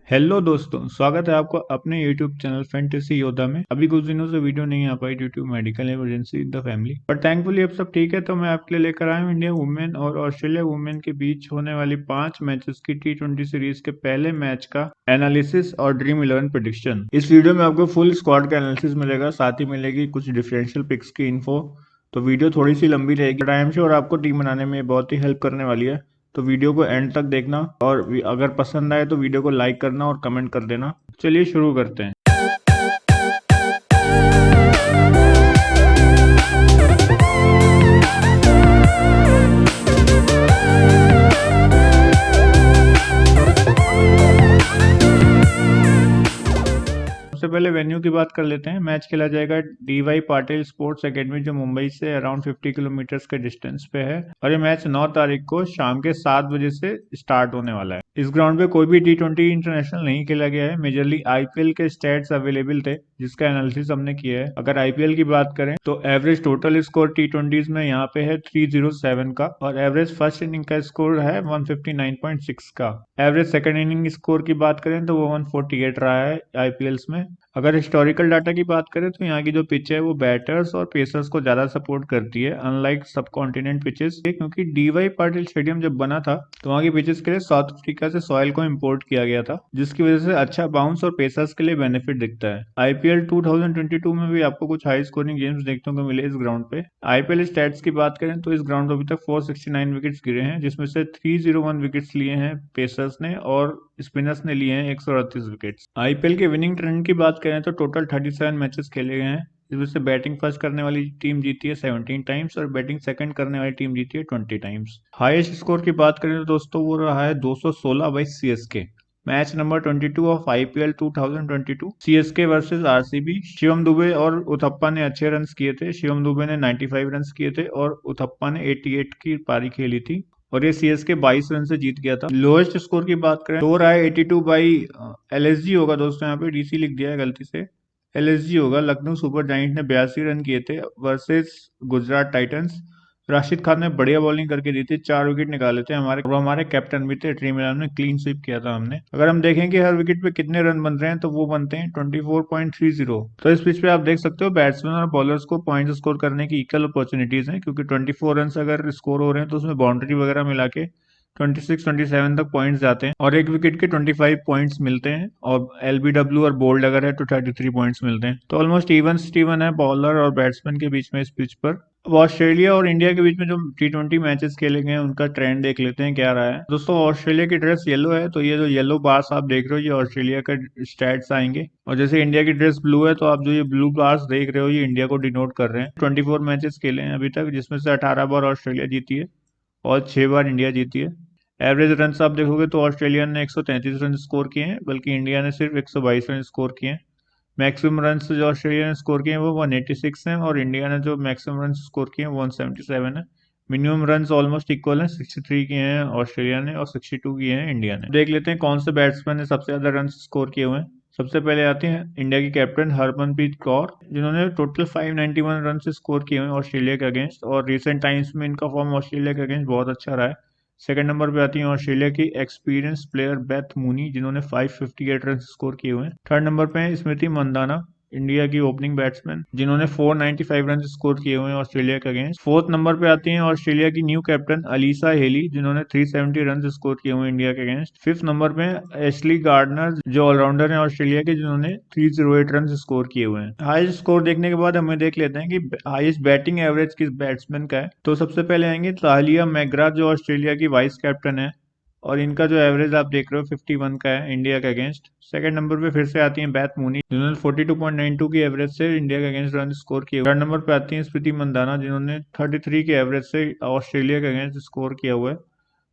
Hello दोस्तों, स्वागत है आपको अपने YouTube चैनल फैंटेसी योद्धा में। अभी कुछ दिनों से वीडियो नहीं आ पाई due to medical emergency in the family, पर थैंकफुली अब सब ठीक है। तो मैं आपके लिए लेकर आया हूँ इंडिया वुमेन और ऑस्ट्रेलिया वुमेन के बीच होने वाली 5 मैचेस की T20 सीरीज के पहले मैच का एनालिसिस और ड्रीम 11 प्रेडिक्शन। इस वीडियो में आपको फुल स्क्वाड का एनालिसिस मिलेगा, साथ ही मिलेगी कुछ डिफरेंशियल पिक्स की इन्फो। तो वीडियो थोड़ी सी लंबी रहेगी, बट आई एम श्योर आपको टीम बनाने में बहुत ही हेल्प करने वाली है। तो वीडियो को एंड तक देखना और अगर पसंद आए तो वीडियो को लाइक करना और कमेंट कर देना। चलिए शुरू करते हैं। सबसे पहले वेन्यू की बात कर लेते हैं। मैच खेला जाएगा DY पाटिल स्पोर्ट्स एकेडमी, जो मुंबई से अराउंड 50 किलोमीटर के डिस्टेंस पे है, और ये मैच 9 तारीख को शाम के 7 बजे से स्टार्ट होने वाला है। इस ग्राउंड पे कोई भी T20 इंटरनेशनल नहीं खेला गया है। मेजरली IPL के स्टैट्स अवेलेबल थे, जिसका एनालिसिस हमने किया है। अगर IPL की बात करें तो एवरेज टोटल स्कोर T20s में यहाँ पे है 307 का, और एवरेज फर्स्ट इनिंग का स्कोर है 159.6 का। एवरेज सेकंड इनिंग स्कोर की बात करें तो वो 148 रहा है IPLs में। अगर हिस्टोरिकल डाटा की बात करें तो यहाँ की जो पिच है वो बैटर्स और पेसर्स को ज्यादा सपोर्ट करती है, अनलाइक सब कॉन्टिनेंट पिचेस। क्योंकि DY पाटिल स्टेडियम जब बना था तो वहाँ की पिचेस के लिए साउथ अफ्रीका से सॉइल को इम्पोर्ट किया गया था, जिसकी वजह से अच्छा बाउंस और पेसर्स के लिए बेनिफिट दिखता है। IPL 2022 में भी आपको कुछ हाई स्कोरिंग गेम्स देखने को मिले इस ग्राउंड पे। IPL स्टैट्स की बात करें तो इस ग्राउंड पर अभी तक 469 विकेट्स गिरे हैं, जिसमें से 301 विकेट्स लिए हैं पेसर्स ने और स्पिनर्स ने लिए हैं 138 विकेट्स। IPL के विनिंग ट्रेंड की बात करें तो टोटल 37 मैचेस खेले गए हैं, जिसमें से बैटिंग फर्स्ट करने वाली टीम जीती है 17 टाइम्स और बैटिंग सेकंड करने वाली टीम जीती है 20 टाइम्स। हाईएस्ट स्कोर की बात करें तो दोस्तों वो रहा है 216 by CSK। Match number 22 of IPL 2022, CSK versus RCB। Shivam Dubey और उथप्पा ने अच्छे रन्स किए थे। शिवम दुबे ने 95 रन्स किए थे और उथप्पा ने 88 की पारी खेली थी, और ये CSK 22 रन से जीत गया था। लोएस्ट स्कोर की बात करें तो रहा है 82 बाई LSG होगा दोस्तों, यहाँ पे DC लिख दिया है गलती से, LSG होगा। लखनऊ सुपर जायंट ने 82 रन किए थे वर्सेस गुजरात टाइटंस। राशिद खान ने बढ़िया बॉलिंग करके दी थी, 4 विकेट निकाले थे हमारे कैप्टन भी थे। ड्रीम 11 में क्लीन स्वीप किया था हमने। अगर हम देखें कि हर विकेट पे कितने रन बन रहे हैं तो वो बनते हैं 24.30। तो इस पिच पे आप देख सकते हो बैट्समैन और बॉलर्स को पॉइंट स्कोर करने की इक्वल अपॉर्चुनिटीज हैं, क्योंकि 24 रन अगर स्कोर हो रहे हैं तो उसमें बाउंड्री वगैरह मिला के 26-27 तक पॉइंट्स जाते हैं, और एक विकेट के 25 पॉइंट्स मिलते हैं, और LBW और बोल्ड अगर है तो 33 पॉइंट्स मिलते हैं। तो ऑलमोस्ट इवन स्टीवन है बॉलर और बैट्समैन के बीच में इस पिच पर। अब ऑस्ट्रेलिया और इंडिया के बीच में जो T20 मैचेस खेले गए हैं उनका ट्रेंड देख लेते हैं क्या रहा है। दोस्तों, ऑस्ट्रेलिया की ड्रेस येलो है, तो ये जो येलो बार्स आप देख रहे हो ये ऑस्ट्रेलिया का स्टैट्स आएंगे, और जैसे इंडिया की ड्रेस ब्लू है तो आप जो ये ब्लू बार्स देख रहे हो ये इंडिया को डिनोट कर रहे हैं। 24 मैचेस खेले हैं अभी तक, जिसमें से 18 बार ऑस्ट्रेलिया जीती है और 6 बार इंडिया जीती है। एवरेज रन आप देखोगे तो ऑस्ट्रेलिया ने 133 रन स्कोर किए हैं, बल्कि इंडिया ने सिर्फ 122 रन स्कोर किए हैं। मैक्सिमम रन जो ऑस्ट्रेलिया ने स्कोर किए हैं वो 186 हैं, और इंडिया ने जो मैक्सिमम रन स्कोर किए हैं 177 है। मिनिमम रन ऑलमोस्ट इक्वल है, 63 किए हैं ऑस्ट्रेलिया ने और 62 किए हैं इंडिया ने। देख लेते हैं कौन से बैट्समैन ने सबसे ज्यादा रन स्कोर किए हुए हैं। सबसे पहले आते हैं इंडिया की कैप्टन हरमनप्रीत कौर, जिन्होंने टोटल 591 रन स्कोर किए हुए हैं ऑस्ट्रेलिया के अगेंस्ट, और रिसेंट टाइम्स में इनका फॉर्म ऑस्ट्रेलिया के अगेंस्ट बहुत अच्छा रहा है। सेकंड नंबर पे आती है ऑस्ट्रेलिया की एक्सपीरियंस प्लेयर बेथ मूनी, जिन्होंने 558 रन स्कोर किए हुए हैं। थर्ड नंबर पे है स्मृति मंदाना, इंडिया की ओपनिंग बैट्समैन, जिन्होंने 495 रन स्कोर किए हुए हैं ऑस्ट्रेलिया के अगेंस्ट। फोर्थ नंबर पे आती हैं ऑस्ट्रेलिया की न्यू कैप्टन अलीसा हेली, जिन्होंने 370 रन स्कोर किए हुए हैं इंडिया के अगेंस्ट। फिफ्थ नंबर पे एशली गार्डनर, जो ऑलराउंडर हैं ऑस्ट्रेलिया के, जिन्होंने 308 रन स्कोर किए हुए हैं। हाईएस्ट स्कोर देखने के बाद हमें देख लेते हैं कि हाईएस्ट बैटिंग एवरेज किस बैट्समैन का है। तो सबसे पहले आएंगे तालिया मैग्रा, जो ऑस्ट्रेलिया की वाइस कैप्टन है, और इनका जो एवरेज आप देख रहे हो 51 का है इंडिया के अगेंस्ट। सेकंड नंबर पे फिर से आती हैं बैथ मूनी, जिन्होंने 42.92 की एवरेज से इंडिया के अगेंस्ट रन स्कोर किए। थर्ड नंबर पे आती हैं स्मृति मंदाना, जिन्होंने 33 के एवरेज से ऑस्ट्रेलिया के अगेंस्ट स्कोर किया हुआ है।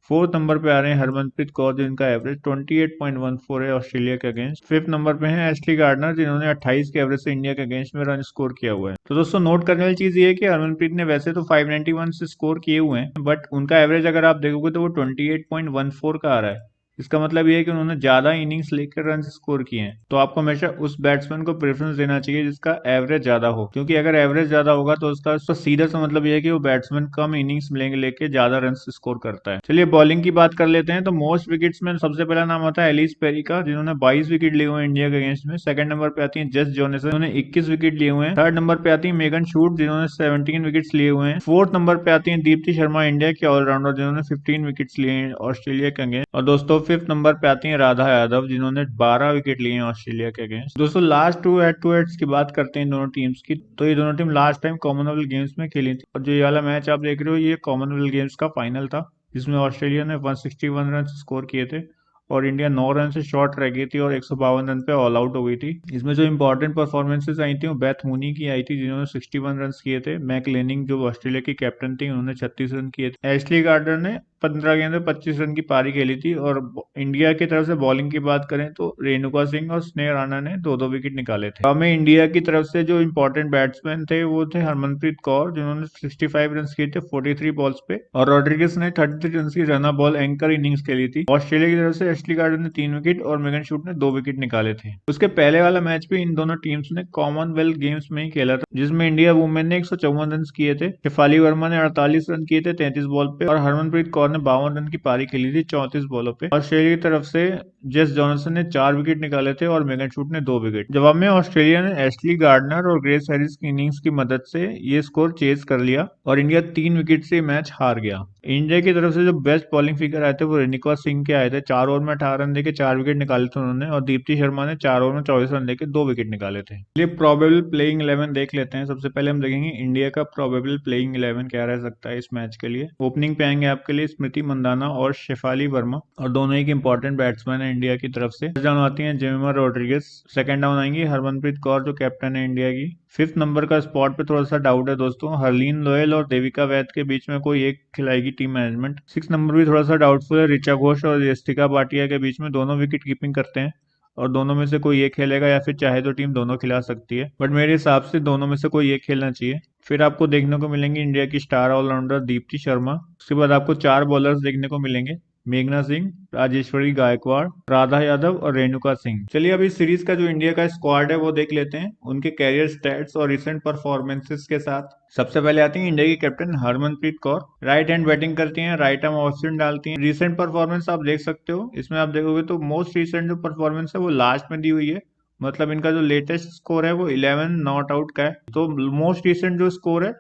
फोर्थ नंबर पे आ रहे हैं हरमनप्रीत कौर, जिनका एवरेज 28.14 है ऑस्ट्रेलिया के अगेंस्ट। फिफ्थ नंबर पे हैं एशली गार्डनर, जिन्होंने 28 के एवरेज से इंडिया के अगेंस्ट में रन स्कोर किया हुआ है। तो दोस्तों, नोट करने वाली चीज ये है कि हरमनप्रीत ने वैसे तो 591 से स्कोर किए हुए हैं, बट उनका एवरेज अगर आप देखोगे तो वो 28.14 का आ रहा है। इसका मतलब ये है कि उन्होंने ज्यादा इनिंग्स लेकर रन स्कोर किए हैं। तो आपको हमेशा उस बैट्समैन को प्रेफरेंस देना चाहिए जिसका एवरेज ज्यादा हो, क्योंकि अगर एवरेज ज्यादा होगा तो उसका सीधा सा मतलब ये है कि वो बैट्समैन कम इनिंग्स लेंगे लेके ज्यादा रन स्कोर करता है। चलिए बॉलिंग की बात कर लेते हैं। तो मोस्ट विकेट्स में सबसे पहला नाम आता है एलिस पेरी का, जिन्होंने 22 विकेट लिए हुए हैं इंडिया के अगेंस्ट में। सेकंड नंबर पे आती है जेस जॉनसन, जिन्होंने 21 विकेट लिए हुए हैं। थर्ड नंबर पे आती है मेगन शूट, जिन्होंने 17 विकेट्स लिए हुए हैं। फोर्थ नंबर पे आती है दीप्ति शर्मा, इंडिया की ऑलराउंडर, जिन्होंने 15 विकेट्स लिए हैं ऑस्ट्रेलिया के अगेंस्ट। और दोस्तों फिफ्थ नंबर पे आती हैं राधा यादव, जिन्होंने 12 विकेट लिए हैं ऑस्ट्रेलिया के अगेंस्ट। दोस्तों लास्ट टू हेड्स की बात करते हैं दोनों टीम्स की। तो ये दोनों team last time Commonwealth games में खेली थी, और जो ये वाला मैच आप देख रहे हो ये कॉमनवेल्थ गेम्स का फाइनल था, जिसमें ऑस्ट्रेलिया ने 161 रन स्कोर किए थे और इंडिया 9 रन से शॉर्ट रह गई थी और 152 रन पे ऑल आउट हो गई थी। इसमें जो इंपॉर्टेंट परफॉर्मेंसेस आई थी वो बेथ मूनी की आई थी, जिन्होंने 61 रन किए थे। मैक लेनिंग जो ऑस्ट्रेलिया की कैप्टन थी, उन्होंने 36 रन किए थे। एशली गार्डर ने 15 गेंद में 25 रन की पारी खेली थी। और इंडिया की तरफ से बॉलिंग की बात करें तो रेणुका सिंह और स्नेह राणा ने 2-2 विकेट निकाले थे। हमें इंडिया की तरफ से जो इंपॉर्टेंट बैट्समैन थे वो थे हरमनप्रीत कौर, जिन्होंने 65 रन किए थे 43 बॉल्स पे, और रॉड्रिगेज ने 33 रन की रन बॉल एंकर इनिंग्स खेली थी। ऑस्ट्रेलिया की तरफ से एशली गार्डर ने 3 विकेट और मेगन शूट ने 2 विकेट निकाले थे। उसके पहले वाला मैच भी इन दोनों टीम्स ने कॉमनवेल्थ गेम्स में ही खेला था, जिसमें इंडिया वुमेन ने 154 रन किए थे। शेफाली वर्मा ने 48 रन किए थे 33 बॉल पे, और हरमनप्रीत कौर ने 52 रन की पारी खेली थी 34 बॉलों पे। ऑस्ट्रेलिया की तरफ से जेस जॉनसन ने 4 विकेट निकाले थे और मेगन शूट ने 2 विकेट। जवाब में ऑस्ट्रेलिया ने एशली गार्डनर और ग्रेस हैरिस की इनिंग्स की मदद से ये स्कोर चेज कर लिया और इंडिया 3 विकेट से मैच हार गया। इंडिया की तरफ से जो बेस्ट बॉलिंग फिगर आए थे वो रेणुका सिंह के आए थे। 4 ओवर में 18 रन देके 4 विकेट निकाले थे उन्होंने, और दीप्ति शर्मा ने 4 ओवर में 24 रन देके 2 विकेट निकाले थे। चलिए प्रोबेबल प्लेइंग 11 देख लेते हैं। सबसे पहले हम देखेंगे इंडिया का प्रोबेबल प्लेइंग 11 क्या रह सकता है इस मैच के लिए। ओपनिंग पे आएंगे आपके लिए स्मृति मंदाना और शेफाली वर्मा, और दोनों ही इंपॉर्टेंट बैट्समैन है इंडिया की तरफ से। फर्स्ट डाउन आती है जेमिमा रोड्रिगेज। सेकंड डाउन आएंगी हरमनप्रीत कौर जो कैप्टन है इंडिया की। फिफ्थ नंबर का स्पॉट पे थोड़ा सा डाउट है दोस्तों, हरलीन लोयल और देविका वैद के बीच में कोई एक खिलाएगी टीम मैनेजमेंट। सिक्स नंबर भी थोड़ा सा डाउटफुल है, ऋचा घोष और यस्तिका भाटिया के बीच में, दोनों विकेट कीपिंग करते हैं और दोनों में से कोई एक खेलेगा, या फिर चाहे तो टीम दोनों खिला सकती है, बट मेरे हिसाब से दोनों में से कोई एक खेलना चाहिए। फिर आपको देखने को मिलेंगे इंडिया की स्टार ऑलराउंडर दीप्ति शर्मा। उसके बाद आपको 4 बॉलर्स देखने को मिलेंगे, मेघना सिंह, राजेश्वरी गायकवाड़, राधा यादव और रेणुका सिंह। चलिए अभी सीरीज का जो इंडिया का स्क्वाड है वो देख लेते हैं उनके कैरियर स्टैट्स और रिसेंट परफॉर्मेंसेस के साथ। सबसे पहले आती है इंडिया की captain Harmanpreet Kaur. Right hand batting करती हैं, राइट आर्म ऑफ स्पिन डालती हैं। रिसेंट परफॉर्मेंस आप देख सकते हो, इसमें आप देखोगे तो मोस्ट रिसेंट जो परफॉर्मेंस है वो लास्ट में दी हुई है। मतलब इनका जो लेटेस्ट स्कोर है वो 11 नॉट आउट का है, तो मोस्ट रिसेंट जो स्कोर है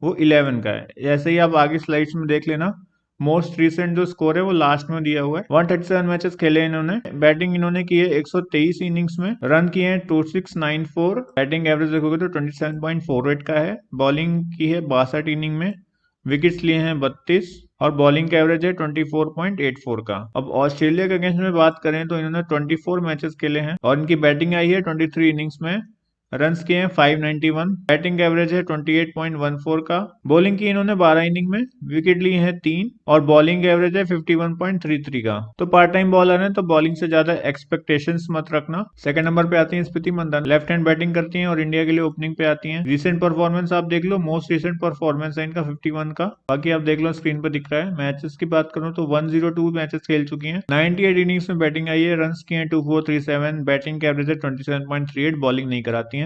वो 11 का है। ऐसे ही आप आगे स्लाइड्स में देख लेना, मोस्ट रिसेंट जो स्कोर है वो लास्ट में दिया हुआ है। 137 मैचेस खेले इन्होंने। बैटिंग इन्होंने की है 123 इनिंग्स में, रन किए हैं 2694। बैटिंग एवरेज देखोगे तो 27.48 का है। बॉलिंग की है 62 इनिंग में, विकेट्स लिए हैं 32, और बॉलिंग का एवरेज है 24.84 का। अब ऑस्ट्रेलिया के अगेंस्ट में बात करें तो इन्होंने 24 मैचेस खेले हैं और इनकी बैटिंग आई है 23 इनिंग्स में, रन्स किए हैं 591। बैटिंग एवरेज है 28.14 का। बॉलिंग की इन्होंने 12 इनिंग में, विकेट लिए हैं 3, और बॉलिंग एवरेज है 51.33 का। तो पार्ट टाइम बॉलर है तो बॉलिंग से ज्यादा एक्सपेक्टेशंस मत रखना। सेकंड नंबर पे आती है स्मृति मंदाना, लेफ्ट हैंड बैटिंग करती हैं और इंडिया के लिए ओपनिंग पे आती हैं। रिसेंट परफॉर्मेंस आप देख लो, मोस्ट रिसेंट परफॉर्मेंस है इनका 51 का। बाकी आप देख लो स्क्रीन पर दिख रहा है। मैचेस की बात करूं तो 102 मैचेस खेल चुकी हैं, 98 इनिंग्स में बैटिंग आई है, रन्स किए हैं 2437, बैटिंग के एवरेज है 27.38, बॉलिंग नहीं कराती हैं।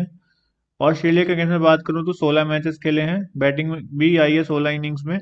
ऑस्ट्रेलिया के अगेंस्ट में बात करूं तो 16 मैचेस खेले हैं, बैटिंग भी आई है 16 इनिंग्स में,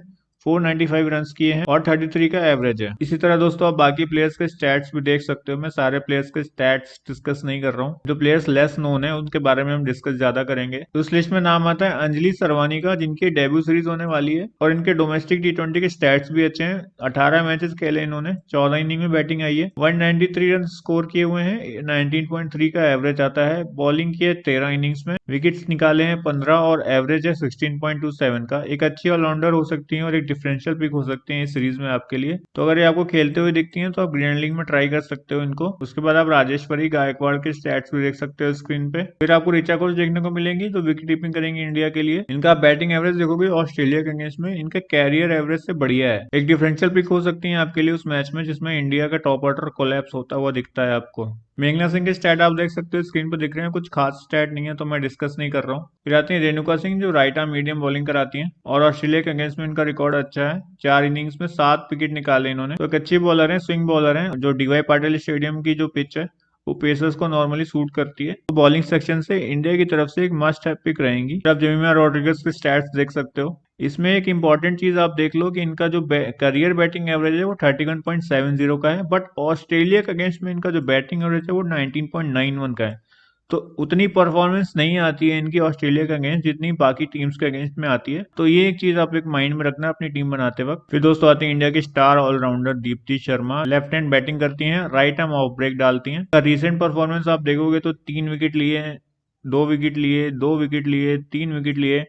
495 रन किए हैं और 33 का एवरेज है। इसी तरह दोस्तों आप बाकी प्लेयर्स के स्टैट्स भी देख सकते हो। मैं सारे प्लेयर्स के स्टैट्स डिस्कस नहीं कर रहा हूँ, जो प्लेयर्स लेस नोन है उनके बारे में हम डिस्कस ज्यादा करेंगे। तो इस लिस्ट में नाम आता है अंजलि सरवानी का, जिनकी डेब्यू सीरीज होने वाली है, और इनके डोमेस्टिक T20 के स्टैट्स भी अच्छे हैं। 18 मैचेस खेले इन्होंने, 14 इनिंग में बैटिंग आई है, 193 रन स्कोर किए हुए हैं, 19.3 का एवरेज आता है। बॉलिंग की है 13 इनिंग्स में, विकेट्स निकाले हैं 15 और एवरेज है 16.27 का। एक अच्छी ऑलराउंडर हो सकती है और एक डिफरेंशियल पिक हो सकते हैं इस सीरीज में आपके लिए। तो अगर ये आपको खेलते हुए दिखती हैं तो आप ग्रैंड लीग में ट्राई कर सकते हो इनको। उसके बाद आप राजेश्वरी गायकवाड़ के स्टैट्स भी देख सकते हो स्क्रीन पे। फिर आपको ऋचा घोष देखने को मिलेंगी जो विकेट कीपिंग करेंगी इंडिया के लिए। इनका बैटिंग एवरेज देखोगे ऑस्ट्रेलिया के अगेंस्ट में इनके कैरियर एवरेज से बढ़िया है। एक डिफरेंशियल पिक हो सकती है आपके लिए उस मैच में जिसमें इंडिया का टॉप ऑर्डर कोलैप्स होता हुआ दिखता है आपको। मेघना सिंह के स्टैट आप देख सकते हो, स्क्रीन पर दिख रहे हैं, कुछ खास स्टैट नहीं है तो मैं डिस्कस नहीं कर रहा हूँ। फिर आती है रेणुका सिंह, जो राइट आर्म मीडियम बॉलिंग कराती हैं और ऑस्ट्रेलिया के अगेंस्ट में इनका रिकॉर्ड अच्छा है। 4 इनिंग्स में 7 विकेट निकाले इन्होंने, तो एक अच्छी बॉलर है, स्विंग बॉलर है। जो डीवाई पाटिल स्टेडियम की जो पिच है वो पेसर्स को नॉर्मली सूट करती है, तो बॉलिंग सेक्शन से इंडिया की तरफ से एक मस्ट हैव पिक रहेंगी। आप जेमिमा रोड्रिगेज के स्टैट्स देख सकते हो। इसमें एक इंपॉर्टेंट चीज आप देख लो कि इनका जो करियर बैटिंग एवरेज है वो 31.70 का है, बट ऑस्ट्रेलिया के अगेंस्ट में इनका जो बैटिंग एवरेज है वो 19.91 का है। तो उतनी परफॉर्मेंस नहीं आती है इनकी ऑस्ट्रेलिया के अगेंस्ट जितनी बाकी टीम्स के अगेंस्ट में आती है, तो ये एक चीज आप एक माइंड में रखना अपनी टीम बनाते वक्त। फिर दोस्तों आती है इंडिया की star allrounder Deepti Sharma, left hand batting करती हैं, राइट आर्म ऑफ ब्रेक डालती हैं। रिसेंट परफॉर्मेंस आप देखोगे तो 3 विकेट लिए हैं, 2 विकेट लिए, 2 विकेट लिए, 3 विकेट लिए।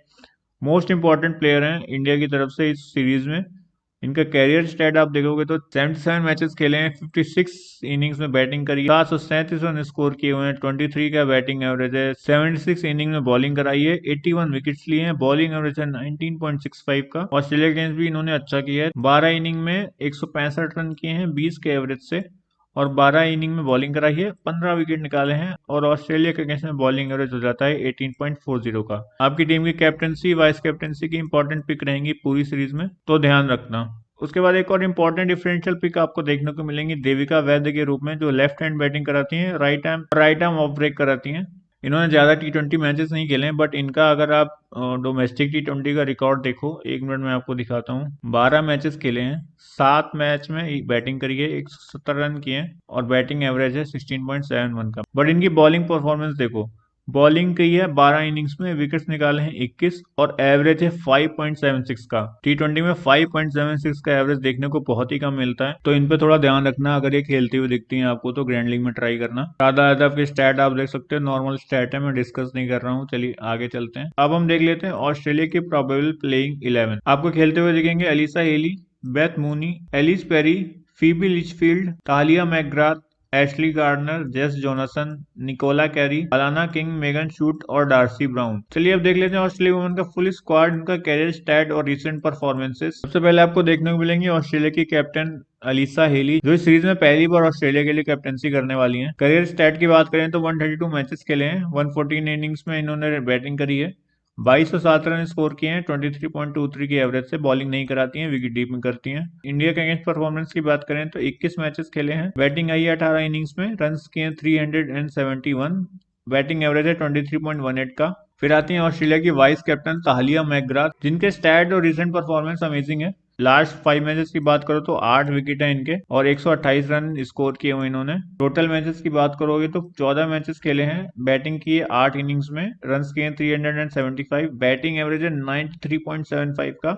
मोस्ट इंपॉर्टेंट प्लेयर हैं इंडिया की तरफ से इस सीरीज में। इनका कैरियर स्टैट आप देखोगे तो 77 मैचेस खेले हैं, 56 इनिंग्स में बैटिंग करी है, 737 रन स्कोर किए हुए हैं, 23 का बैटिंग एवरेज है, 76 इनिंग में बॉलिंग कराई है, 81 विकेट्स लिए हैं, बॉलिंग एवरेज है 19.65 का। ऑस्ट्रेलिया के अगेंस्ट भी इन्होंने अच्छा किया है, 12 इनिंग में 165 रन किए हैं 20 के एवरेज से, और 12 इनिंग में बॉलिंग कराई है, 15 विकेट निकाले हैं, और ऑस्ट्रेलिया के अगेंस्ट में बॉलिंग एवरेज हो जाता है 18.40 का। आपकी टीम की कैप्टनसी, वाइस कैप्टनसी की इंपॉर्टेंट पिक रहेंगी पूरी सीरीज में, तो ध्यान रखना। उसके बाद एक और इंपॉर्टेंट डिफरेंशियल पिक आपको देखने को मिलेंगी देविका वैद्य के रूप में, जो लेफ्ट हैंड बैटिंग कराती हैं, राइट आर्म ऑफ ब्रेक कराती हैं। इन्होंने ज्यादा T20 मैचेस नहीं खेले हैं, बट इनका अगर आप डोमेस्टिक T20 का रिकॉर्ड देखो, 1 मिनट में आपको दिखाता हूँ। 12 मैचेस खेले हैं, 7 मैच में बैटिंग करी है, 170 रन किए हैं, और बैटिंग एवरेज है 16.71 का। बट इनकी बॉलिंग परफॉर्मेंस देखो, बॉलिंग की है 12 इनिंग्स में, विकेट्स निकाले हैं 21, और एवरेज है 5.76 का। T20 में 5.76 का एवरेज देखने को बहुत ही कम मिलता है, तो इन पे थोड़ा ध्यान रखना। अगर ये खेलती हुई दिखती हैं आपको तो ग्रैंड लीग में ट्राई करना। राधा यादव के स्टैट आप देख सकते हो, नॉर्मल स्टैट है, मैं डिस्कस नहीं कर रहा हूँ। चलिए आगे चलते हैं। अब हम देख लेते हैं ऑस्ट्रेलिया की प्रोबेबल प्लेइंग 11। आपको खेलते हुए दिखेंगे Alyssa Healy, Beth Mooney, Ellyse Perry, Phoebe Litchfield, Tahlia McGrath, Ashleigh Gardner, Jess Jonassen, Nicola Carey, Alana King, Megan Schutt और डार्सी ब्राउन। चलिए अब देख लेते हैं ऑस्ट्रेलिया वुमेन का फुल स्क्वाड, उनका कैरियर स्टैट और रिसेंट परफॉर्मेंसेस। सबसे पहले आपको देखने को मिलेंगी ऑस्ट्रेलिया की कैप्टन अलीसा हेली, जो इस सीरीज में पहली बार ऑस्ट्रेलिया के लिए कैप्टनसी करने वाली हैं। करियर स्टैट की बात करें तो 132 मैचेस खेले हैं, 114 इनिंग्स में इन्होंने बैटिंग करी है, 2207 रन स्कोर किए हैं, 23.23 की एवरेज से। बॉलिंग नहीं कराती हैं, विकेट कीपिंग करती हैं। इंडिया के अगेंस्ट परफॉर्मेंस की बात करें तो 21 मैचेस खेले हैं, बैटिंग आई है 18 इनिंग्स में, रन किए हैं 371, बैटिंग एवरेज है 23.18 का। फिर आती हैं ऑस्ट्रेलिया की वाइस कैप्टन तालिया मैकग्राथ, जिनके स्टैट और रिसेंट परफॉर्मेंस अमेजिंग है। लास्ट 5 मैचेस की बात करो तो 8 विकेट है इनके, और 128 रन स्कोर किए हुए इन्होंने। टोटल मैचेस की बात करोगे तो 14 मैचेस खेले हैं, बैटिंग की है 8 इनिंग्स में, रन किए 375, बैटिंग एवरेज है 93.75 का।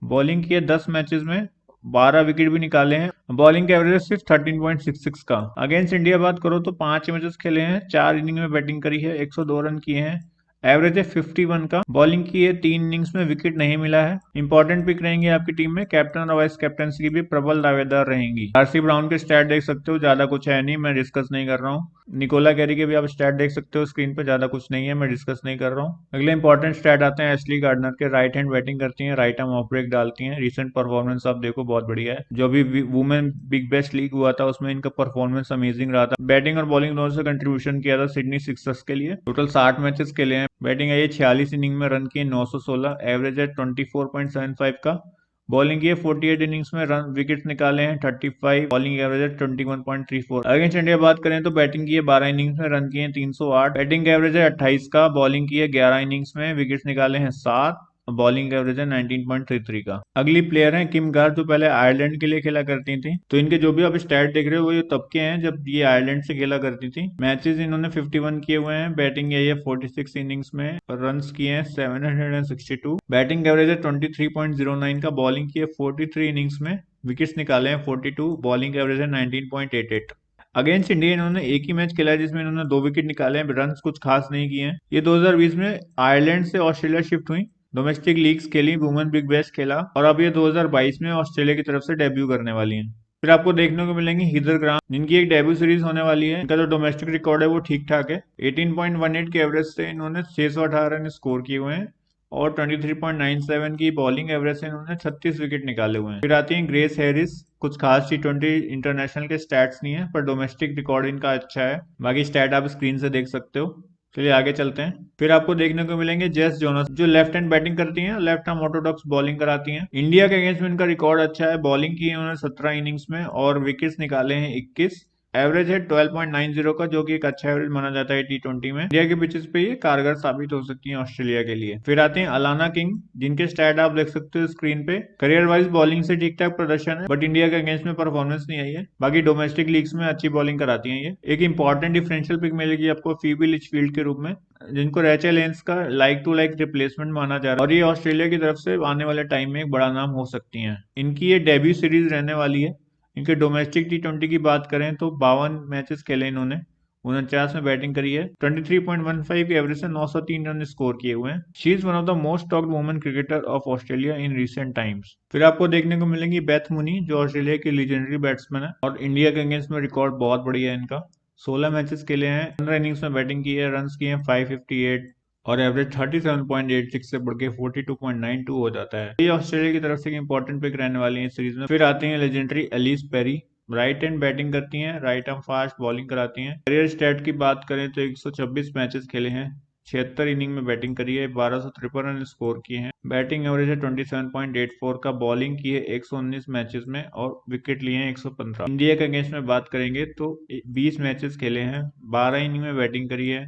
बॉलिंग की है 10 मैचेस में, 12 विकेट भी निकाले हैं, बॉलिंग का एवरेज सिर्फ 13.66 का। अगेंस्ट इंडिया बात करो तो 5 मैचेस खेले हैं, 4 इनिंग में बैटिंग करी है, 102 रन किए हैं, एवरेज है 51 का। बॉलिंग की है 3 इनिंग्स में, विकेट नहीं मिला है। इंपॉर्टेंट पिक रहेंगे आपकी टीम में, कैप्टन और वाइस कैप्टनसी की भी प्रबल दावेदार रहेंगी। आरसी ब्राउन के स्टैट देख सकते हो, ज्यादा कुछ है नहीं, मैं डिस्कस नहीं कर रहा हूँ। निकोला कैरी के भी आप स्टैट देख सकते हो स्क्रीन पे, ज्यादा कुछ नहीं है, मैं डिस्कस नहीं कर रहा हूँ। अगले इंपॉर्टेंट स्टैट आते हैं एशली गार्डनर के, राइट हैंड बैटिंग करती हैं, राइट आर्म ऑफ ब्रेक डालती हैं। रिसेंट परफॉर्मेंस आप देखो बहुत बढ़िया है, जो भी वुमेन बिग बेस्ट लीग हुआ था उसमें इनका परफॉर्मेंस अमेजिंग रहा था। बैटिंग और बॉलिंग दोनों से कंट्रीब्यूशन किया था सिडनी सिक्सर्स के लिए। टोटल 60 मैचेस खेले हैं, बैटिंग आई है 46 इनिंग में, रन किए 916, एवरेज है 24.75 का। बॉलिंग की है 48 इनिंग्स में, रन विकेट्स निकाले हैं 35, बॉलिंग एवरेज है 21.34। अगेंस्ट इंडिया बात करें तो बैटिंग की है 12 इनिंग्स में, रन किए हैं 308, बैटिंग एवरेज है 28 का। बॉलिंग की है 11 इनिंग्स में, विकेट्स निकाले हैं 7, बॉलिंग एवरेज है 19.33 का। अगली प्लेयर है किम गार, जो पहले आयरलैंड के लिए खेला करती थी। तो इनके जो भी आप स्टैट देख रहे हो वो ये तब के हैं जब ये आयरलैंड से खेला करती थी। मैचेस इन्होंने 51 किए हुए हैं, बैटिंग यही है 46 इनिंग्स में, रन किए हैं 762, बैटिंग एवरेज है 23.09 का। बॉलिंग की है 43 इनिंग्स में, विकेट्स निकाले हैं 42, बॉलिंग एवरेज है 19.88। अगेंस्ट इंडिया इन्होंने एक ही मैच खेला है जिसमें इन्होंने 2 विकेट निकाले हैं, रन कुछ खास नहीं किए हैं। ये 2020 में आयरलैंड से ऑस्ट्रेलिया शिफ्ट हुई, डोमेस्टिक लीग्स खेली, वुमेन बिग बैश खेला, और अब ये 2022 में ऑस्ट्रेलिया की तरफ से डेब्यू करने वाली हैं। फिर आपको देखने को मिलेंगी हीदर ग्राम, जिनकी एक डेब्यू सीरीज होने वाली है। इनका जो डोमेस्टिक रिकॉर्ड है वो ठीक ठाक है, 18.18 के एवरेज से इन्होंने 618 रन स्कोर किए हुए हैं, और 23.97 की बॉलिंग एवरेज से इन्होंने 36 विकेट निकाले हुए हैं। फिर आती हैं ग्रेस हैरिस। कुछ खास T20 इंटरनेशनल के स्टैट्स नहीं है, पर डोमेस्टिक रिकॉर्ड इनका अच्छा है। बाकी स्टैट आप स्क्रीन से देख सकते हो। चलिए आगे चलते हैं। फिर आपको देखने को मिलेंगे जेस जोनस, जो लेफ्ट हैंड बैटिंग करती हैं, लेफ्ट आर्म ऑर्थोडॉक्स बॉलिंग कराती हैं। इंडिया के अगेंस्ट में इनका रिकॉर्ड अच्छा है। बॉलिंग की है उन्होंने 17 इनिंग्स में और विकेट्स निकाले हैं 21। एवरेज है 12.90 का, जो कि एक अच्छा एवरेज माना जाता है T20 में। इंडिया के पिचेस पे ये कारगर साबित हो सकती है ऑस्ट्रेलिया के लिए। फिर आते हैं अलाना किंग, जिनके स्टैट आप देख सकते हो स्क्रीन पे। करियर वाइज बॉलिंग से ठीक ठाक प्रदर्शन है, बट इंडिया के अगेंस्ट में परफॉर्मेंस नहीं आई है। बाकी डोमेस्टिक लीग्स में अच्छी बॉलिंग कराती हैं ये। एक इंपॉर्टेंट डिफरेंशियल पिक मिलेगी आपको फीबी लिचफील्ड के रूप में, जिनको रैचल एंस का लाइक टू लाइक रिप्लेसमेंट माना जा रहा है, और ये ऑस्ट्रेलिया की तरफ से आने वाले टाइम में एक बड़ा नाम हो सकती हैं। इनकी ये डेब्यू सीरीज रहने वाली है। इनके डोमेस्टिक T20 की बात करें तो 52 मैचेस खेले इन्होंने, 49 में बैटिंग करी है। 23.15 की एवरेज से 903 रन स्कोर किए हुए हैं। She is one of the most talked women cricketer of Australia in recent times. फिर आपको देखने को मिलेंगी बेथ मुनी, जो ऑस्ट्रेलिया की लीजेंडरी बैट्समैन है, और इंडिया के अगेंस्ट में रिकॉर्ड बहुत बढ़िया है इनका। 16 मैचेस खेले हैं, 15 इनिंग्स में बैटिंग की है, रन किए हैं 558 और एवरेज 37.86 से बढ़ के 42.92 हो जाता है। ये ऑस्ट्रेलिया की तरफ से एक इंपॉर्टेंट पिक रहने वाली है इस सीरीज में। फिर आती हैं legendary Ellyse Perry, right hand batting करती हैं, राइट आर्म फास्ट बॉलिंग कराती हैं। करियर स्टैट की बात करें तो 126 मैचेस खेले हैं, 76 इनिंग में बैटिंग करी है, 1253 रन स्कोर किए हैं। बैटिंग एवरेज है 27.84 का, बॉलिंग की है 119 मैचेस में और विकेट लिए हैं 115। इंडिया के अगेंस्ट में बात करेंगे तो 20 मैचेस खेले हैं, 12 इनिंग में बैटिंग करी है,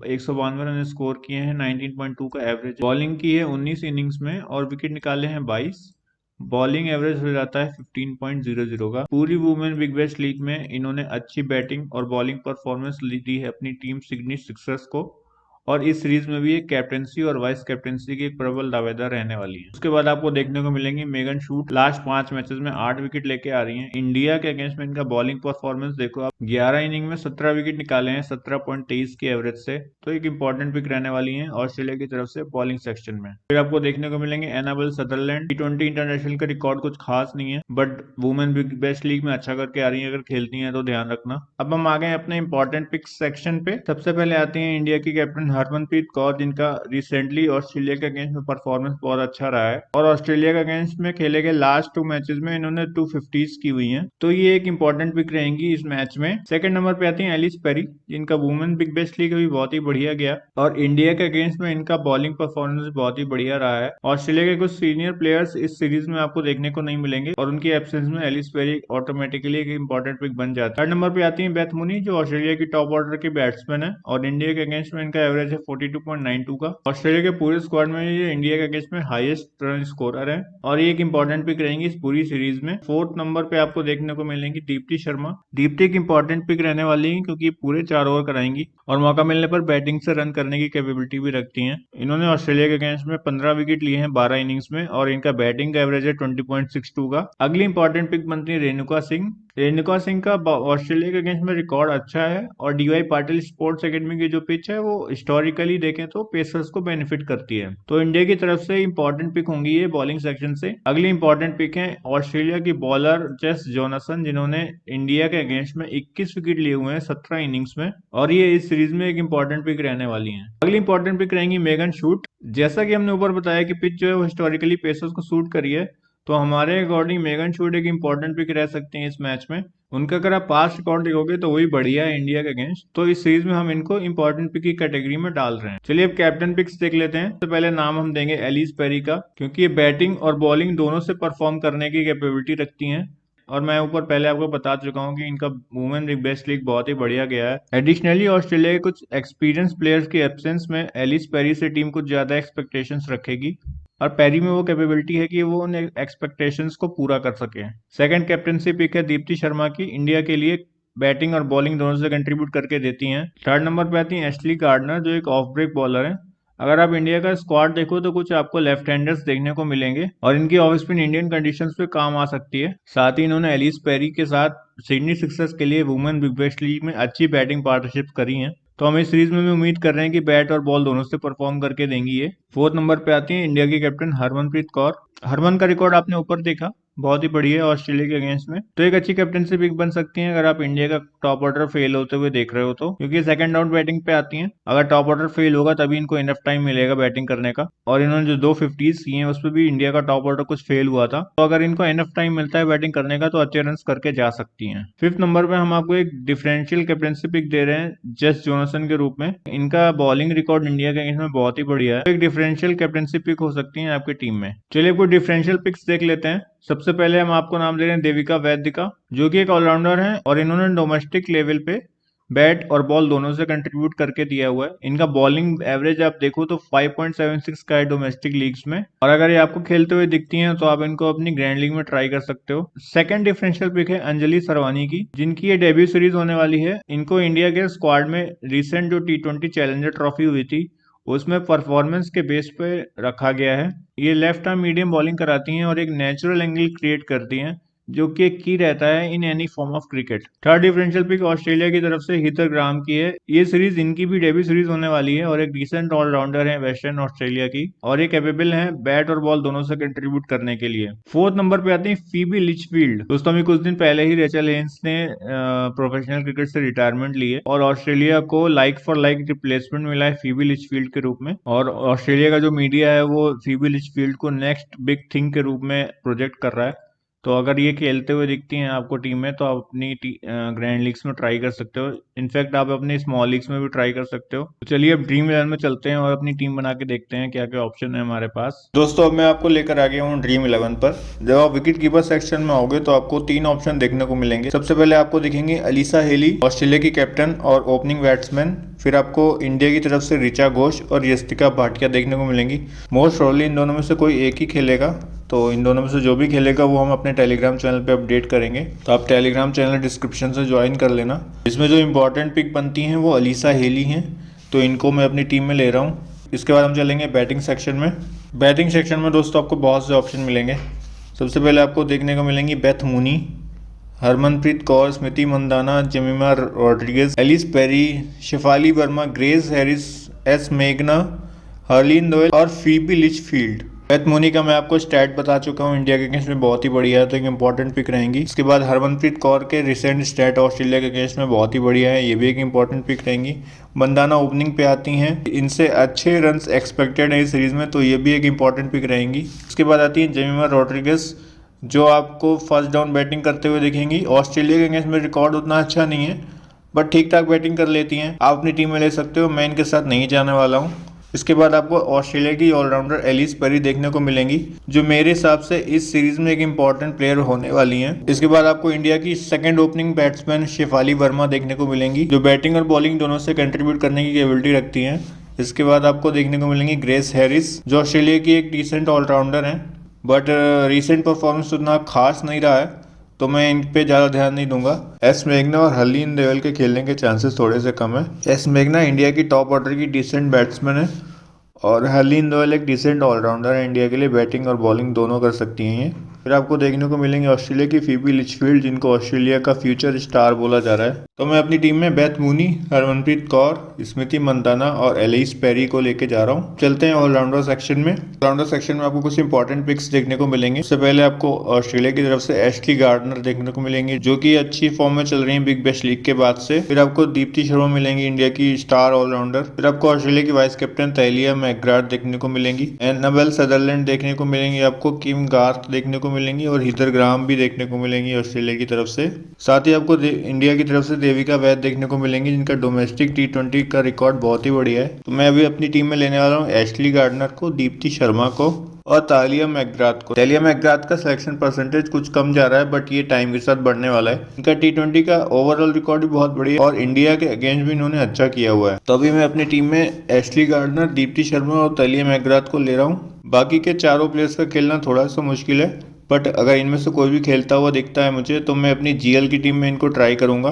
192 रन स्कोर किए हैं, 19.2 का एवरेज। बॉलिंग की है 19 इनिंग्स में और विकेट निकाले हैं 22। बॉलिंग एवरेज हो जाता है 15.00 का। पूरी वुमेन बिग बैश लीग में इन्होंने अच्छी बैटिंग और बॉलिंग परफॉर्मेंस दी है अपनी टीम सिडनी सिक्सर्स को, और इस सीरीज में भी एक कैप्टेंसी और वाइस कैप्टेंसी की एक प्रबल दावेदार रहने वाली है। उसके बाद आपको देखने को मिलेंगी मेगन शूट। लास्ट 5 मैचेस में 8 विकेट लेके आ रही हैं। इंडिया के अगेंस्ट में इनका बॉलिंग परफॉर्मेंस देखो आप, 11 इनिंग में 17 विकेट निकाले हैं 17.23 की एवरेज से, तो एक इंपॉर्टेंट पिक रहने वाली है ऑस्ट्रेलिया की तरफ से बॉलिंग सेक्शन में। फिर आपको देखने को मिलेंगे एनाबेल सदरलैंड। T20 इंटरनेशनल का रिकॉर्ड कुछ खास नहीं है, but women big bash league में अच्छा करके आ रही है, अगर खेलती हैं तो ध्यान रखना। अब हम आ गए अपने इंपॉर्टेंट पिक्स सेक्शन पे। सबसे पहले आती हैं इंडिया की कैप्टन हरमनप्रीत कौर, जिनका रिसेंटली ऑस्ट्रेलिया के अगेंस्ट में परफॉर्मेंस बहुत अच्छा रहा है, और ऑस्ट्रेलिया के अगेंस्ट में खेले गए लास्ट 2 मैचेस में इन्होंने 250s की हुई हैं, तो ये एक इंपॉर्टेंट पिक रहेंगी इस मैच में। सेकंड नंबर पे आती हैं एलिस पेरी, जिनका वुमेन बिग बैश लीग भी बहुत ही बढ़िया गया, और इंडिया के अगेंस्ट में इनका बॉलिंग परफॉर्मेंस बहुत ही बढ़िया रहा है। ऑस्ट्रेलिया के कुछ सीनियर प्लेयर्स इस सीरीज में आपको देखने को नहीं मिलेंगे, और उनकी एब्सेंस में एलिस पेरी ऑटोमेटिकली एक इंपॉर्टेंट पिक बन जाता है। थर्ड नंबर पे आती है बेथ मुनी, जो ऑस्ट्रेलिया की टॉप ऑर्डर की बैट्समैन है, और इंडिया के अगेंस्ट में इनका एवरेज है 42.92 का। ऑस्ट्रेलिया के पूरे स्क्वाड में ये इंडिया के अगेंस्ट में हाईएस्ट रन स्कोरर है, और ये एक इंपॉर्टेंट पिक रहेंगी इस पूरी सीरीज में। फोर्थ नंबर पे आपको देखने को मिलेंगी दीप्ति शर्मा। दीप्ति एक इंपॉर्टेंट पिक रहने वाली है, क्योंकि पूरे 4 ओवर कराएंगी और मौका मिलने पर बैटिंग से रन करने की कैपेबिलिटी भी रखती हैं। इन्होंने ऑस्ट्रेलिया के अगेंस्ट में 15 विकेट लिए हैं 12 इनिंग्स में, और इनका बैटिंग का एवरेज है 20.62 का। अगली इंपॉर्टेंट पिक बनती है रेणुका सिंह। रेणुका सिंह का ऑस्ट्रेलिया के अगेंस्ट में रिकॉर्ड अच्छा है, और डीवाई पाटिल स्पोर्ट्स एकेडमी की जो पिच है वो हिस्टोरिकली देखें तो पेसर्स को बेनिफिट करती है, तो इंडिया की तरफ से इंपॉर्टेंट पिक होंगी ये बॉलिंग सेक्शन से। अगली इंपॉर्टेंट पिक है ऑस्ट्रेलिया की बॉलर जेस जोनासन, जिन्होंने इंडिया के अगेंस्ट में 21 विकेट लिए हुए हैं 17 इनिंग्स में, और ये इस सीरीज में एक इंपॉर्टेंट पिक रहने वाली है। अगली इंपॉर्टेंट पिक रहेंगी मेगन शूट। जैसा कि हमने ऊपर बताया कि पिच जो है वो हिस्टोरिकली पेसर्स को सूट करी है, तो हमारे अकॉर्डिंग मेगन शूट एक इंपॉर्टेंट पिक रह सकते हैं इस मैच में। उनका अगर आप पास्ट रिकॉर्ड देखोगे तो वही बढ़िया है इंडिया के अगेंस्ट, तो इस सीरीज में हम इनको इंपॉर्टेंट पिक की कैटेगरी में डाल रहे हैं। चलिए अब कैप्टन पिक्स देख लेते हैं। तो पहले नाम हम देंगे एलिस पेरी का, क्योंकि ये बैटिंग और बॉलिंग दोनों से परफॉर्म करने की कैपेबिलिटी रखती हैं, और मैं ऊपर पहले आपको बता चुका हूँ कि इनका वुमेन बिग बैश लीग बहुत ही बढ़िया गया है। एडिशनली ऑस्ट्रेलिया के कुछ एक्सपीरियंस प्लेयर्स की एब्सेंस में एलिस पेरी से टीम कुछ ज्यादा एक्सपेक्टेशंस रखेगी, और पेरी में वो कैपेबिलिटी है कि वो उन एक्सपेक्टेशंस को पूरा कर सके। सेकंड कैप्टनसी पिक है दीप्ति शर्मा की, इंडिया के लिए बैटिंग और बॉलिंग दोनों से कंट्रीब्यूट करके देती हैं। थर्ड नंबर पे आती हैं एशली गार्डनर, जो एक ऑफ ब्रेक बॉलर है। अगर आप इंडिया का स्क्वाड देखो तो कुछ आपको लेफ्ट हैंडर्स देखने को मिलेंगे, और इनकी ऑफ स्पिन इंडियन कंडीशंस पे काम आ सकती है। साथ ही इन्होंने एलिस पेरी के साथ सिडनी सिक्सर्स के लिए वुमेन बिग बैश लीग में अच्छी बैटिंग पार्टनरशिप करी हैं, तो हम इस सीरीज में भी उम्मीद कर रहे हैं कि बैट और बॉल दोनों से परफॉर्म करके देंगी ये। फोर्थ नंबर पे आती है इंडिया की कैप्टन हरमनप्रीत कौर। हरमन का रिकॉर्ड आपने ऊपर देखा, बहुत ही बढ़िया है ऑस्ट्रेलिया के अगेंस्ट में। तो एक अच्छी कैप्टनसी पिक बन सकती है अगर आप इंडिया का टॉप ऑर्डर फेल होते हुए देख रहे हो तो, क्योंकि सेकंड राउंड बैटिंग पे आती हैं। अगर टॉप ऑर्डर फेल होगा तभी इनको इनफ टाइम मिलेगा बैटिंग करने का, और इन्होंने जो 250 की हैं उस पर भी इंडिया का टॉप ऑर्डर कुछ फेल हुआ था। तो अगर इनको इनफ टाइम मिलता है बैटिंग करने का तो अच्छे रन करके जा सकती हैं। फिफ्थ नंबर पे हम आपको एक डिफरेंशियल कैप्टनसी पिक दे रहे हैं जस जोनासन के रूप में। इनका बॉलिंग रिकॉर्ड इंडिया के अगेंस्ट में बहुत ही बढ़िया है, तो एक डिफरेंशियल कैप्टनसी पिक हो सकती है आपकी टीम में। चलिए कोई डिफरेंशियल पिक्स देख लेते हैं। सबसे पहले हम आपको नाम दे रहे हैं देविका वैद्य का, जो कि एक ऑलराउंडर है और इन्होंने डोमेस्टिक लेवल पे बैट और बॉल दोनों से कंट्रीब्यूट करके दिया हुआ है। इनका बॉलिंग एवरेज आप देखो तो 5.76 का है डोमेस्टिक लीग्स में, और अगर ये आपको खेलते हुए दिखती हैं तो आप इनको अपनी ग्रैंड लीग में ट्राई कर सकते हो। सेकंड डिफरेंशियल पिक है अंजलि सरवानी की, जिनकी ये डेब्यू सीरीज होने वाली है। इनको इंडिया के स्क्वाड में रिसेंट जो T20 चैलेंजर ट्रॉफी हुई थी उसमें परफॉर्मेंस के बेस पे रखा गया है। ये लेफ्ट आर्म मीडियम बॉलिंग कराती हैं और एक नेचुरल एंगल क्रिएट करती हैं, जो कि एक की रहता है in any form of cricket. Third differential pick Australia की तरफ से हीथर ग्राम की है। ये सीरीज इनकी भी डेब्यू सीरीज होने वाली है और एक डिसेंट ऑलराउंडर है वेस्टर्न ऑस्ट्रेलिया की, और ये कैपेबल है बैट और बॉल दोनों से कंट्रीब्यूट करने के लिए। फोर्थ नंबर पे आती है फीबी लिचफील्ड। दोस्तों अभी कुछ दिन पहले ही रेचल हेन्स ने प्रोफेशनल क्रिकेट से रिटायरमेंट ली है और ऑस्ट्रेलिया को लाइक फॉर लाइक रिप्लेसमेंट मिला है फीबी लिचफील्ड के रूप में, और ऑस्ट्रेलिया का जो मीडिया है वो फीबी लिचफील्ड को नेक्स्ट बिग थिंग के रूप में प्रोजेक्ट कर रहा है। तो अगर ये खेलते हुए दिखती हैं आपको टीम में तो आप अपनी ग्रैंड लीग्स में ट्राई कर सकते हो। इनफैक्ट आप अपनी स्मॉल लीग्स में भी ट्राई कर सकते हो। तो चलिए अब ड्रीम 11 में चलते हैं और अपनी टीम बना के देखते हैं क्या क्या ऑप्शन है हमारे पास। दोस्तों अब मैं आपको लेकर आ गया हूँ ड्रीम 11 पर। जब आप विकेट कीपर सेक्शन में आओगे तो आपको 3 ऑप्शन देखने को मिलेंगे। सबसे पहले आपको दिखेंगे अलीसा हेली, ऑस्ट्रेलिया की कैप्टन और ओपनिंग बैट्समैन। फिर आपको इंडिया की तरफ से ऋचा घोष और यस्तिका भाटिया देखने को मिलेंगी। मोस्ट प्रोबेबली इन दोनों में से कोई एक ही खेलेगा, तो इन दोनों में से जो भी खेलेगा वो हम अपने टेलीग्राम चैनल पे अपडेट करेंगे, तो आप टेलीग्राम चैनल डिस्क्रिप्शन से ज्वाइन कर लेना। इसमें जो इंपॉर्टेंट पिक बनती हैं वो अलीसा हेली हैं, तो इनको मैं अपनी टीम में ले रहा हूँ। इसके बाद हम चलेंगे बैटिंग सेक्शन में। बैटिंग सेक्शन में दोस्तों आपको बहुत से ऑप्शन मिलेंगे। सबसे पहले आपको देखने को मिलेंगी Beth Mooney, Harmanpreet Kaur, Smriti Mandhana, Jemimah Rodrigues, Ellyse Perry, Shafali Verma, Grace Harris, S मेघना, हर्लीन दोयल और फीबी लिचफील्ड। बेथ मूनी का मैं आपको स्टैट बता चुका हूँ, इंडिया के अगेंस्ट में बहुत ही बढ़िया है, तो एक इंपॉर्टेंट पिक रहेंगी। इसके बाद हरमनप्रीत कौर के रिसेंट स्टैट ऑस्ट्रेलिया के अगेंस्ट में बहुत ही बढ़िया है, ये भी एक इंपॉर्टेंट पिक रहेंगी। मंदाना ओपनिंग पे आती हैं, इनसे अच्छे रन्स एक्सपेक्टेड है इस सीरीज में, तो ये भी एक इंपॉर्टेंट पिक रहेंगी। इसके बाद आती है जेमिमा रॉड्रिगेज, जो आपको फर्स्ट डाउन बैटिंग करते हुए दिखेंगी। ऑस्ट्रेलिया के अगेंस्ट में रिकॉर्ड उतना अच्छा नहीं है बट ठीक ठाक बैटिंग कर लेती हैं, आप अपनी टीम में ले सकते हो। मैं इनके साथ नहीं जाने वाला हूँ। इसके बाद आपको ऑस्ट्रेलिया की ऑलराउंडर एलिस पेरी देखने को मिलेंगी, जो मेरे हिसाब से इस सीरीज में एक इंपॉर्टेंट प्लेयर होने वाली हैं। इसके बाद आपको इंडिया की second opening batsman Shefali Verma देखने को मिलेंगी, जो बैटिंग और बॉलिंग दोनों से कंट्रीब्यूट करने की एबिलिटी रखती हैं। इसके बाद आपको देखने को मिलेंगी ग्रेस हैरिस, जो ऑस्ट्रेलिया की एक डिसेंट ऑलराउंडर हैं, बट रिसेंट परफॉर्मेंस उतना खास नहीं रहा है, तो मैं इन पे ज़्यादा ध्यान नहीं दूंगा। एस मेघना और हरलीन देवल के खेलने के चांसेस थोड़े से कम है। एस मेघना इंडिया की टॉप ऑर्डर की डिसेंट बैट्समैन है और हरलीन देवल एक डिसेंट ऑलराउंडर है, इंडिया के लिए बैटिंग और बॉलिंग दोनों कर सकती हैं ये। फिर आपको देखने को मिलेंगे ऑस्ट्रेलिया की फीबी लिचफील्ड, जिनको ऑस्ट्रेलिया का फ्यूचर स्टार बोला जा रहा है। तो मैं अपनी टीम में बेथ मूनी, हरमनप्रीत कौर, स्मृति मंदाना और एलिस पेरी को लेके जा रहा हूँ। चलते हैं ऑलराउंडर सेक्शन में। ऑलराउंडर सेक्शन में आपको कुछ इंपॉर्टेंट पिक्स देखने को मिलेंगे। सबसे पहले आपको ऑस्ट्रेलिया की तरफ से एशली गार्डनर देखने को मिलेंगे, जो कि अच्छी फॉर्म में चल रही है बिग बैश लीग के बाद से। फिर आपको दीप्ति शर्मा मिलेंगी, इंडिया की स्टार ऑलराउंडर। फिर आपको ऑस्ट्रेलिया की वाइस कैप्टन तैलिया मैकग्राथ देखने को मिलेंगी, एनाबेल सदरलैंड देखने को मिलेंगी, आपको किम गार्थ देखने को मिलेंगी और हीथर ग्राम भी देखने को मिलेंगी ऑस्ट्रेलिया की तरफ से। साथ ही आपको इंडिया की तरफ से देविका वैद्य देखने को मिलेंगी, जिनका डोमेस्टिक T20 का रिकॉर्ड बहुत ही बढ़िया है। तो मैं अभी अपनी टीम में लेने वाला हूँ एशली गार्डनर को, दीप्ति शर्मा को और तालिया मैकग्राथ को। तालिया मैकग्राथ का सिलेक्शन परसेंटेज कुछ कम जा रहा है, बट ये टाइम के साथ बढ़ने वाला है। इनका T20 का ओवरऑल रिकॉर्ड भी बहुत बढ़िया है और इंडिया के अगेंस्ट भी इन्होंने अच्छा किया हुआ है। तो अभी मैं अपनी टीम में एशली गार्डनर, दीप्ति शर्मा और तालिया मैकग्राथ को ले रहा हूँ। बाकी के चारों प्लेयर्स का खेलना थोड़ा सा मुश्किल है, बट अगर इनमें से कोई भी खेलता हुआ दिखता है मुझे, तो मैं अपनी GL की टीम में इनको ट्राई करूंगा।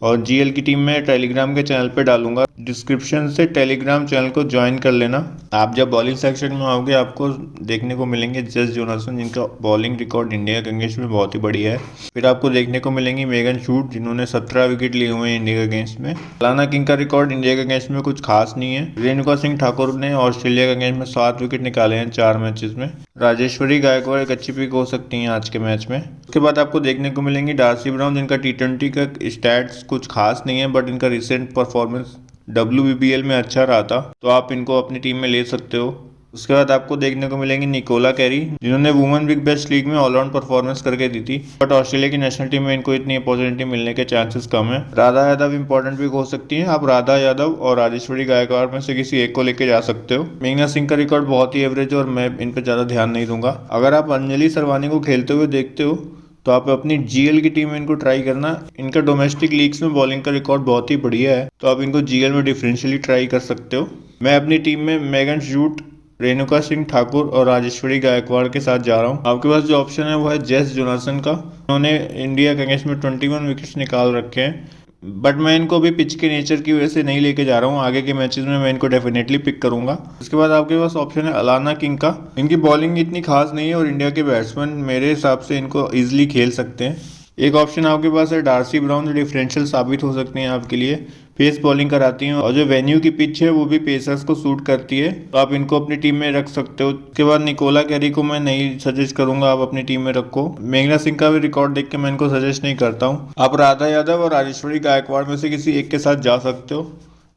और जीएल की टीम मैं टेलीग्राम के चैनल पे डालूंगा, डिस्क्रिप्शन से टेलीग्राम चैनल को ज्वाइन कर लेना। आप जब बॉलिंग सेक्शन में आओगे आपको देखने को मिलेंगे जस जोनासन, जिनका बॉलिंग रिकॉर्ड इंडिया के अगेंस्ट में बहुत ही बढ़िया है। फिर आपको देखने को मिलेंगी मेगन शूट, जिन्होंने 17 विकेट लिए हुए हैं इंडिया के अगेंस्ट में। अलाना किंग का रिकॉर्ड इंडिया के अगेंस्ट में कुछ खास नहीं है। रेणुका सिंह ठाकुर ने ऑस्ट्रेलिया के अगेंस्ट में 7 विकेट निकाले हैं 4 मैचेस में। राजेश्वरी गायकवाड़ एक अच्छी पिक हो सकती हैं आज के मैच में। उसके बाद आपको देखने को मिलेंगी डार्सी ब्राउन, जिनका T20 का स्टैट्स कुछ खास नहीं है, बट इनका रिसेंट परफॉर्मेंस WBBL में अच्छा रहा था, तो आप इनको अपनी टीम में ले सकते हो। उसके बाद आपको देखने को मिलेंगी निकोला कैरी, जिन्होंने वुमेन बिग बैश लीग में ऑलराउंड परफॉर्मेंस करके दी थी, बट ऑस्ट्रेलिया की नेशनल टीम में इनको इतनी अपॉर्चुनिटी मिलने के चांसेस कम है। राधा यादव इंपॉर्टेंट पिक हो सकती है, आप राधा यादव और राजेश्वरी गायकवाड़ में से किसी एक को लेके जा सकते हो। मेघना सिंह का रिकॉर्ड बहुत ही एवरेज है और मैं इन पर ज्यादा ध्यान नहीं दूंगा। अगर आप अंजलि सरवानी को खेलते हुए देखते हो तो आप अपनी जीएल की टीम में इनको ट्राई करना। इनका डोमेस्टिक लीग्स में बॉलिंग का रिकॉर्ड बहुत ही बढ़िया है, तो आप इनको जीएल में डिफरेंशियली ट्राई कर सकते हो। मैं अपनी टीम में मेगन शूट, रेणुका सिंह ठाकुर और राजेश्वरी गायकवाड़ के साथ जा रहा हूँ। आपके पास जो ऑप्शन है वो है जेस जोनासन का। उन्होंने इंडिया के अगेंस्ट में 21 विकेट्स निकाल रखे हैं, बट मैं इनको अभी पिच के नेचर की वजह से नहीं लेके जा रहा हूँ। आगे के मैचेस में मैं इनको डेफिनेटली पिक करूंगा। उसके बाद आपके पास ऑप्शन है अलाना किंग का। इनकी बॉलिंग इतनी खास नहीं है और इंडिया के बैट्समैन मेरे हिसाब से इनको ईजिली खेल सकते हैं। एक ऑप्शन आपके पास है डार्सी ब्राउन, जो डिफरेंशियल साबित हो सकती हैं आपके लिए। पेस बॉलिंग कराती हैं और जो वेन्यू की पिच है वो भी पेसर्स को सूट करती है, तो आप इनको अपनी टीम में रख सकते हो। उसके बाद निकोला कैरी को मैं नहीं सजेस्ट करूंगा, आप अपनी टीम में रखो। मेघना सिंह का भी रिकॉर्ड देख के मैं इनको सजेस्ट नहीं करता हूँ। आप राधा यादव और राजेश्वरी गायकवाड़ में से किसी एक के साथ जा सकते हो।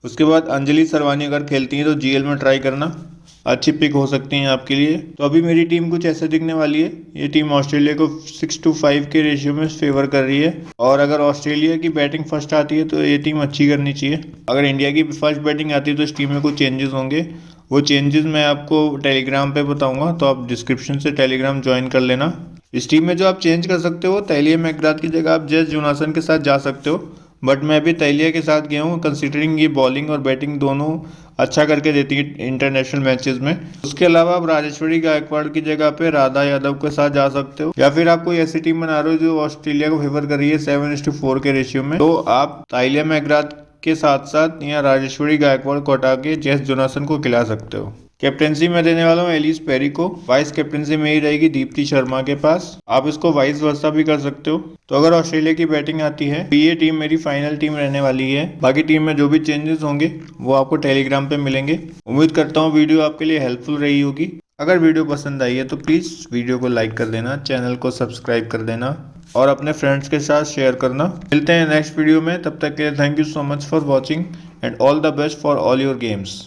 उसके बाद अंजलि सरवानी अगर खेलती हैं तो जीएल में ट्राई करना, अच्छी पिक हो सकती हैं आपके लिए। तो अभी मेरी टीम कुछ ऐसे दिखने वाली है। ये टीम ऑस्ट्रेलिया को 6-5 के रेशियो में फेवर कर रही है, और अगर ऑस्ट्रेलिया की बैटिंग फर्स्ट आती है तो ये टीम अच्छी करनी चाहिए। अगर इंडिया की फर्स्ट बैटिंग आती है तो इस टीम में कुछ चेंजेस होंगे। वो चेंजेस मैं आपको टेलीग्राम पे बताऊंगा, तो आप डिस्क्रिप्शन से टेलीग्राम ज्वाइन कर लेना। इस टीम में जो आप चेंज कर सकते हो, तालिया मैकग्राथ की जगह आप जेस जोनासन के साथ जा सकते हो, बट मैं भी तालिया के साथ गया हूँ, कंसिडरिंग ये बॉलिंग और बैटिंग दोनों अच्छा करके देती है इंटरनेशनल मैचेस में। उसके अलावा आप राजेश्वरी गायकवाड़ की जगह पे राधा यादव के साथ जा सकते हो, या फिर आप कोई ऐसी टीम बना रहे हो जो ऑस्ट्रेलिया को फेवर कर रही है 7:4 के रेशियो में, तो आप तालिया मैकग्राथ के साथ साथ या राजेश्वरी गायकवाड़ को हटा के जेस जोनासन को खिला सकते हो। कैप्टेंसी में देने वाला हूँ एलिस पेरी को। वाइस कैप्टेंसी में ही रहेगी दीप्ति शर्मा के पास। आप इसको वाइस वर्सा भी कर सकते हो। तो अगर ऑस्ट्रेलिया की बैटिंग आती है तो ये टीम मेरी फाइनल टीम रहने वाली है। बाकी टीम में जो भी चेंजेस होंगे वो आपको टेलीग्राम पे मिलेंगे। उम्मीद करता हूँ वीडियो आपके लिए हेल्पफुल रही होगी। अगर वीडियो पसंद आई है तो प्लीज़ वीडियो को लाइक कर देना, चैनल को सब्सक्राइब कर देना और अपने फ्रेंड्स के साथ शेयर करना। मिलते हैं नेक्स्ट वीडियो में, तब तक के लिए thank you so much for watching and all the best for all your games.